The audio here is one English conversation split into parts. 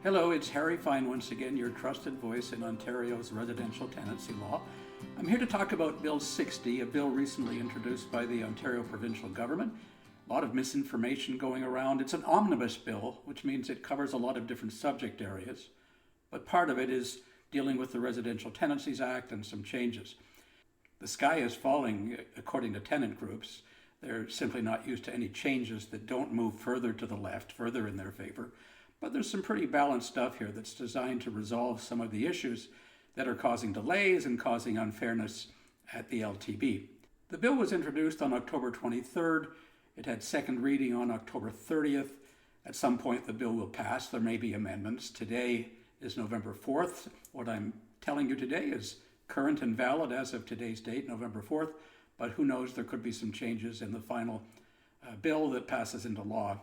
Hello, it's Harry Fine once again, your trusted voice in Ontario's residential tenancy law. I'm here to talk about Bill 60, a bill recently introduced by the Ontario provincial government. A lot of misinformation going around. It's an omnibus bill, which means it covers a lot of different subject areas, but part of it is dealing with the Residential Tenancies Act and some changes. The sky is falling, according to tenant groups. They're simply not used to any changes that don't move further to the left, further in their favor. But there's some pretty balanced stuff here that's designed to resolve some of the issues that are causing delays and causing unfairness at the LTB. The bill was introduced on October 23rd. It had second reading on October 30th. At some point the bill will pass. There may be amendments. Today is November 4th. What I'm telling you today is current and valid as of today's date, November 4th, but who knows, there could be some changes in the final bill that passes into law.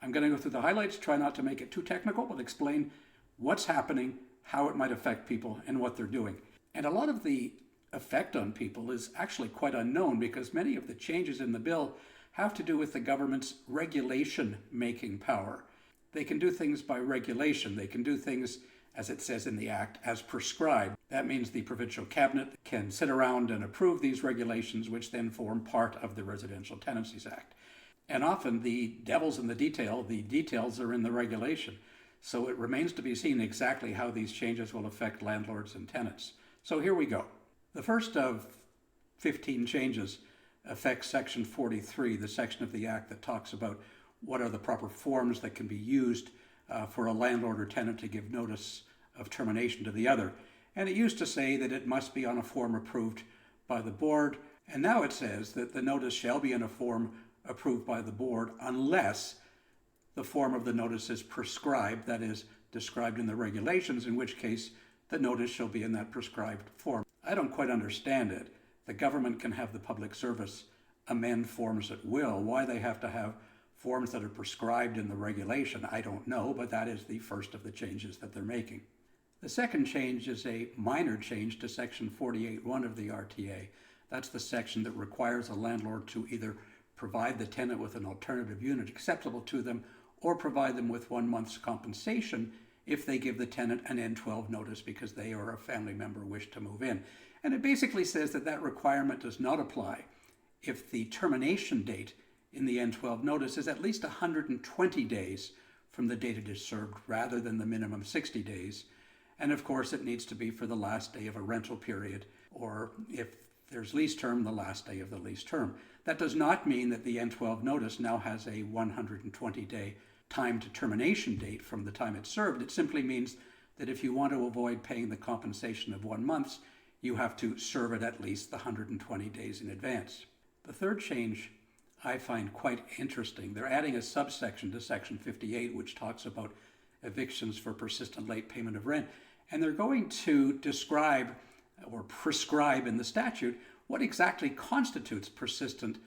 I'm going to go through the highlights, try not to make it too technical, but explain what's happening, how it might affect people, and what they're doing. And a lot of the effect on people is actually quite unknown because many of the changes in the bill have to do with the government's regulation-making power. They can do things by regulation. They can do things, as it says in the Act, as prescribed. That means the provincial cabinet can sit around and approve these regulations, which then form part of the Residential Tenancies Act. And often the devil's in the details are in the regulation. So it remains to be seen exactly how these changes will affect landlords and tenants. So here we go. The first of 15 changes affects Section 43, the section of the Act that talks about what are the proper forms that can be used for a landlord or tenant to give notice of termination to the other. And it used to say that it must be on a form approved by the board. And now it says that the notice shall be in a form approved by the board unless the form of the notice is prescribed, that is, described in the regulations, in which case the notice shall be in that prescribed form. I don't quite understand it. The government can have the public service amend forms at will. Why they have to have forms that are prescribed in the regulation, I don't know, but that is the first of the changes that they're making. The second change is a minor change to Section 48(1) of the RTA. That's the section that requires a landlord to either provide the tenant with an alternative unit acceptable to them, or provide them with 1 month's compensation if they give the tenant an N12 notice because they or a family member wish to move in. And it basically says that that requirement does not apply if the termination date in the N12 notice is at least 120 days from the date it is served rather than the minimum 60 days. And of course it needs to be for the last day of a rental period, or if there's lease term, the last day of the lease term. That does not mean that the N12 notice now has a 120-day time to termination date from the time it's served. It simply means that if you want to avoid paying the compensation of 1 month, you have to serve it at least the 120 days in advance. The third change I find quite interesting. They're adding a subsection to Section 58, which talks about evictions for persistent late payment of rent. And they're going to describe or prescribe in the statute what exactly constitutes persistent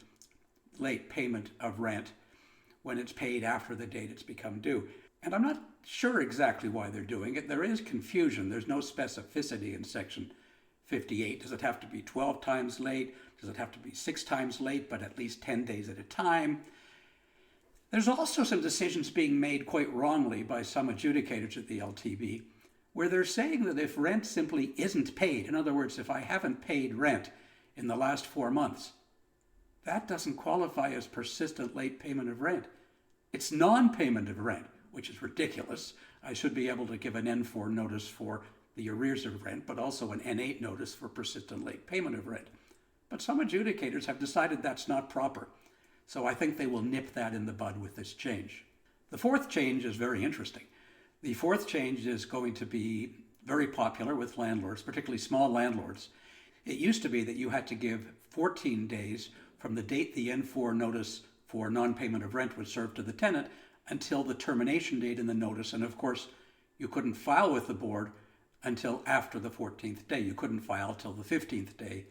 late payment of rent when it's paid after the date it's become due. And I'm not sure exactly why they're doing it. There is confusion. There's no specificity in Section 58. Does it have to be 12 times late? Does it have to be 6 times late, but at least 10 days at a time? There's also some decisions being made quite wrongly by some adjudicators at the LTB, where they're saying that if rent simply isn't paid, in other words, if I haven't paid rent in the last 4 months, that doesn't qualify as persistent late payment of rent. It's non-payment of rent, which is ridiculous. I should be able to give an N4 notice for the arrears of rent, but also an N8 notice for persistent late payment of rent. But some adjudicators have decided that's not proper. So I think they will nip that in the bud with this change. The fourth change is very interesting. The fourth change is going to be very popular with landlords, particularly small landlords. It used to be that you had to give 14 days from the date the N4 notice for non-payment of rent was served to the tenant until the termination date in the notice. And of course, you couldn't file with the board until after the 14th day. You couldn't file till the 15th day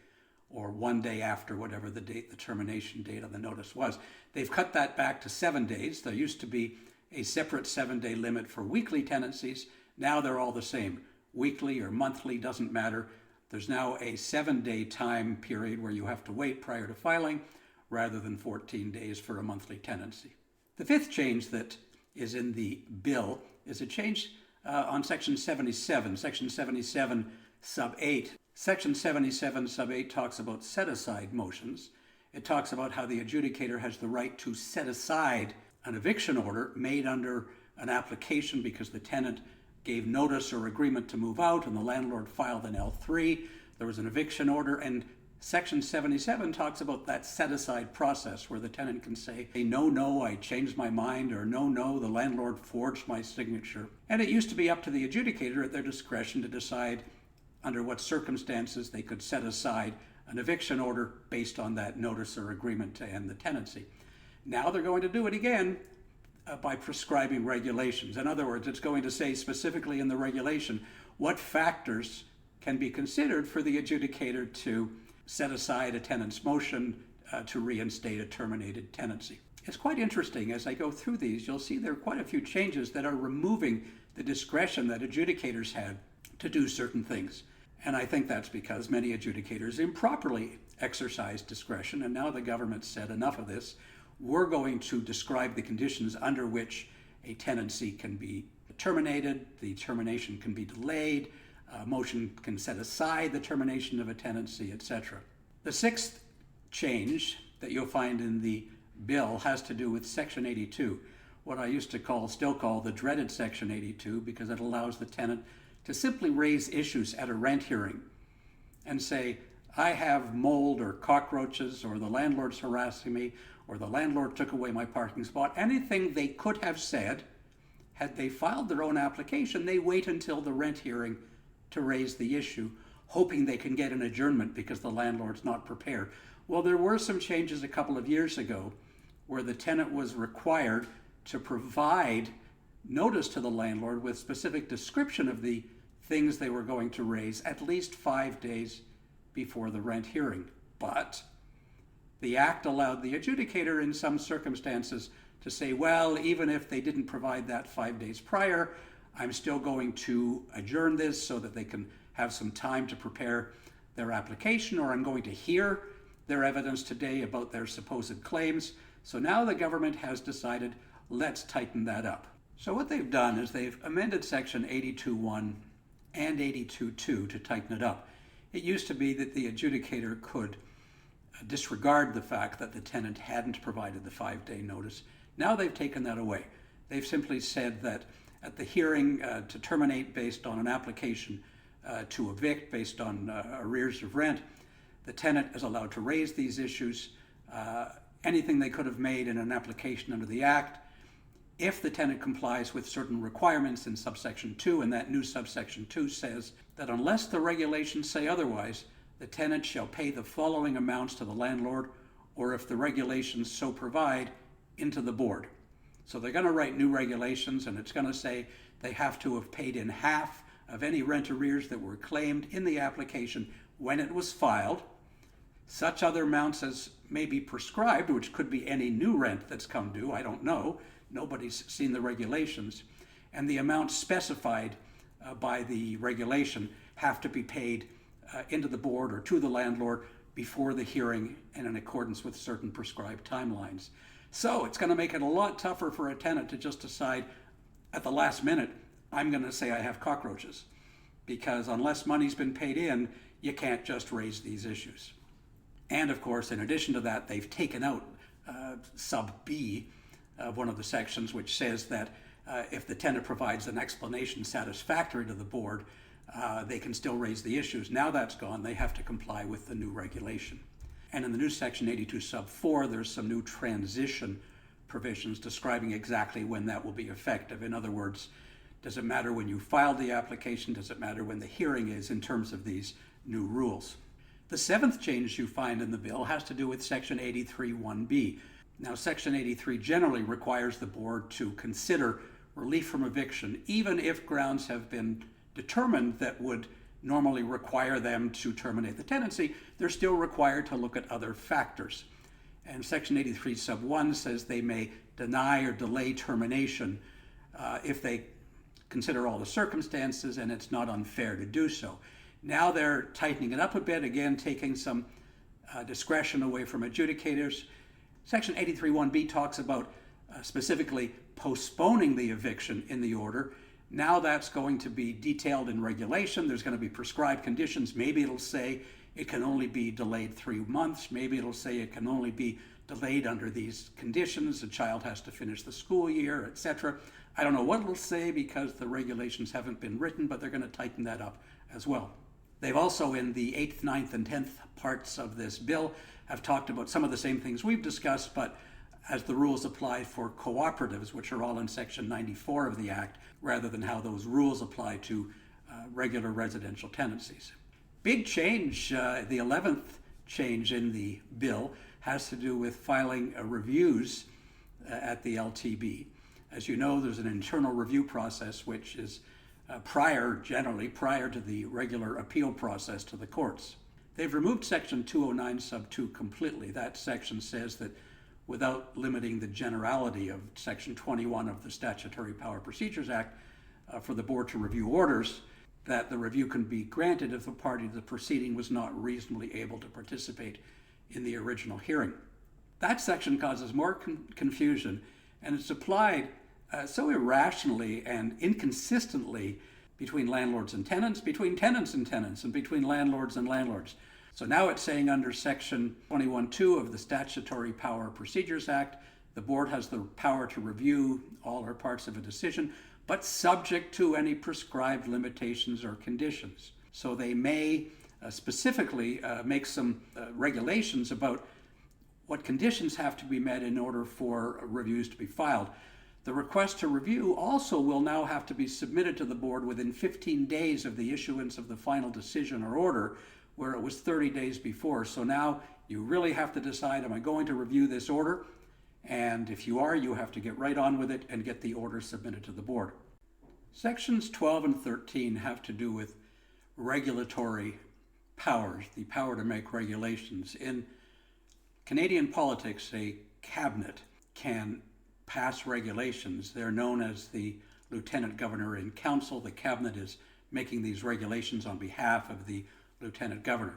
or 1 day after whatever the date, the termination date of the notice was. They've cut that back to 7 days. There used to be a separate 7-day limit for weekly tenancies. Now they're all the same. Weekly or monthly, doesn't matter. There's now a 7-day time period where you have to wait prior to filing rather than 14 days for a monthly tenancy. The fifth change that is in the bill is a change on Section 77, Section 77 sub 8. Section 77 sub 8 talks about set-aside motions. It talks about how the adjudicator has the right to set aside an eviction order made under an application because the tenant gave notice or agreement to move out and the landlord filed an L3. There was an eviction order, and Section 77 talks about that set-aside process where the tenant can say, no, I changed my mind, or no, the landlord forged my signature. And it used to be up to the adjudicator at their discretion to decide under what circumstances they could set aside an eviction order based on that notice or agreement to end the tenancy. Now they're going to do it again by prescribing regulations. In other words, it's going to say specifically in the regulation what factors can be considered for the adjudicator to set aside a tenant's motion to reinstate a terminated tenancy. It's quite interesting. As I go through these, you'll see there are quite a few changes that are removing the discretion that adjudicators had to do certain things. And I think that's because many adjudicators improperly exercise discretion, and now the government said enough of this. We're going to describe the conditions under which a tenancy can be terminated, the termination can be delayed, a motion can set aside the termination of a tenancy, etc. The sixth change that you'll find in the bill has to do with Section 82, what I used to still call the dreaded Section 82, because it allows the tenant to simply raise issues at a rent hearing and say, I have mold or cockroaches, or the landlord's harassing me, or the landlord took away my parking spot. Anything they could have said, had they filed their own application, they wait until the rent hearing to raise the issue, hoping they can get an adjournment because the landlord's not prepared. Well, there were some changes a couple of years ago where the tenant was required to provide notice to the landlord with specific description of the things they were going to raise at least 5 days before the rent hearing. But the Act allowed the adjudicator in some circumstances to say, well, even if they didn't provide that 5 days prior, I'm still going to adjourn this so that they can have some time to prepare their application, or I'm going to hear their evidence today about their supposed claims. So now the government has decided, let's tighten that up. So what they've done is they've amended Section 82.1 and 82.2 to tighten it up. It used to be that the adjudicator could disregard the fact that the tenant hadn't provided the 5-day notice. Now they've taken that away. They've simply said that at the hearing to terminate based on an application to evict based on arrears of rent, the tenant is allowed to raise these issues, anything they could have made in an application under the Act, if the tenant complies with certain requirements in subsection 2, and that new subsection 2 says that unless the regulations say otherwise, the tenant shall pay the following amounts to the landlord, or if the regulations so provide, into the board. So they're going to write new regulations, and it's going to say they have to have paid in half of any rent arrears that were claimed in the application when it was filed. Such other amounts as may be prescribed, which could be any new rent that's come due, I don't know. Nobody's seen the regulations. And the amounts specified by the regulation have to be paid into the board or to the landlord before the hearing and in accordance with certain prescribed timelines. So it's going to make it a lot tougher for a tenant to just decide at the last minute, I'm going to say I have cockroaches, because unless money's been paid in, you can't just raise these issues. And of course, in addition to that, they've taken out sub B of one of the sections, which says that if the tenant provides an explanation satisfactory to the board, they can still raise the issues. Now that's gone, they have to comply with the new regulation. And in the new section 82 sub 4, there's some new transition provisions describing exactly when that will be effective. In other words, does it matter when you filed the application? Does it matter when the hearing is in terms of these new rules? The seventh change you find in the bill has to do with section 83(1)(b). Now, section 83 generally requires the board to consider relief from eviction, even if grounds have been determined that would normally require them to terminate the tenancy. They're still required to look at other factors. And section 83 sub 1 says they may deny or delay termination if they consider all the circumstances and it's not unfair to do so. Now they're tightening it up a bit, again taking some discretion away from adjudicators. Section 83(1)(b) talks about specifically postponing the eviction in the order. Now that's going to be detailed in regulation. There's going to be prescribed conditions. Maybe it'll say it can only be delayed 3 months. Maybe it'll say it can only be delayed under these conditions. The child has to finish the school year, etc. I don't know what it'll say because the regulations haven't been written, but they're going to tighten that up as well. They've also, in the 8th, 9th, and 10th parts of this bill, have talked about some of the same things we've discussed, but as the rules apply for cooperatives, which are all in Section 94 of the Act, rather than how those rules apply to regular residential tenancies. Big change, the 11th change in the bill, has to do with filing reviews at the LTB. As you know, there's an internal review process which is generally prior to the regular appeal process to the courts. They've removed Section 209 sub 2 completely. That section says that without limiting the generality of Section 21 of the Statutory Power Procedures Act for the board to review orders, that the review can be granted if the party to the proceeding was not reasonably able to participate in the original hearing. That section causes more confusion, and it's applied so irrationally and inconsistently between landlords and tenants, between tenants and tenants, and between landlords and landlords. So now it's saying under Section 21(2) of the Statutory Power Procedures Act, the board has the power to review all or parts of a decision, but subject to any prescribed limitations or conditions. So they may specifically make some regulations about what conditions have to be met in order for reviews to be filed. The request to review also will now have to be submitted to the board within 15 days of the issuance of the final decision or order, where it was 30 days before. So now you really have to decide, am I going to review this order? And if you are, you have to get right on with it and get the order submitted to the board. Sections 12 and 13 have to do with regulatory powers, the power to make regulations. In Canadian politics, a cabinet can pass regulations. They're known as the Lieutenant Governor in Council. The cabinet is making these regulations on behalf of the Lieutenant Governor.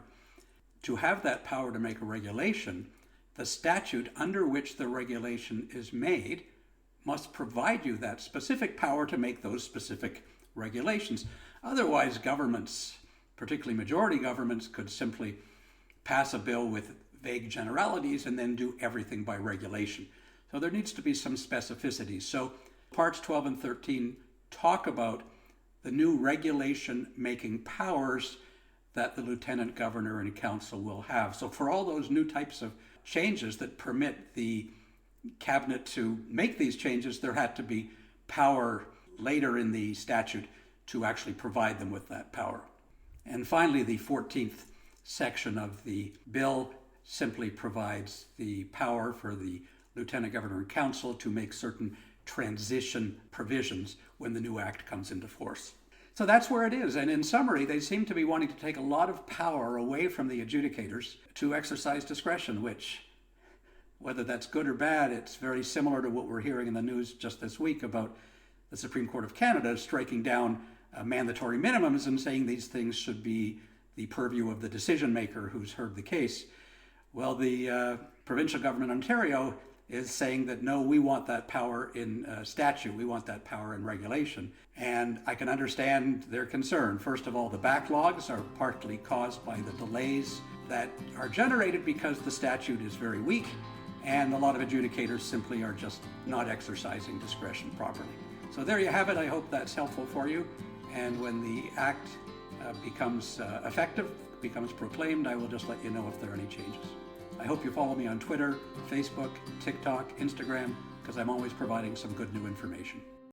To have that power to make a regulation, the statute under which the regulation is made must provide you that specific power to make those specific regulations. Otherwise, governments, particularly majority governments, could simply pass a bill with vague generalities and then do everything by regulation. So there needs to be some specificity. So parts 12 and 13 talk about the new regulation making powers that the Lieutenant Governor and Council will have. So for all those new types of changes that permit the cabinet to make these changes, there had to be power later in the statute to actually provide them with that power. And finally, the 14th section of the bill simply provides the power for the Lieutenant Governor and Council to make certain transition provisions when the new act comes into force. So that's where it is. And in summary, they seem to be wanting to take a lot of power away from the adjudicators to exercise discretion, which, whether that's good or bad, it's very similar to what we're hearing in the news just this week about the Supreme Court of Canada striking down mandatory minimums and saying these things should be the purview of the decision maker who's heard the case. Well, the provincial government in Ontario is saying that no, we want that power in statute, we want that power in regulation. And I can understand their concern. First of all, the backlogs are partly caused by the delays that are generated because the statute is very weak, and a lot of adjudicators simply are just not exercising discretion properly. So there you have it. I hope that's helpful for you. And when the act becomes effective, becomes proclaimed, I will just let you know if there are any changes. I hope you follow me on Twitter, Facebook, TikTok, Instagram, because I'm always providing some good new information.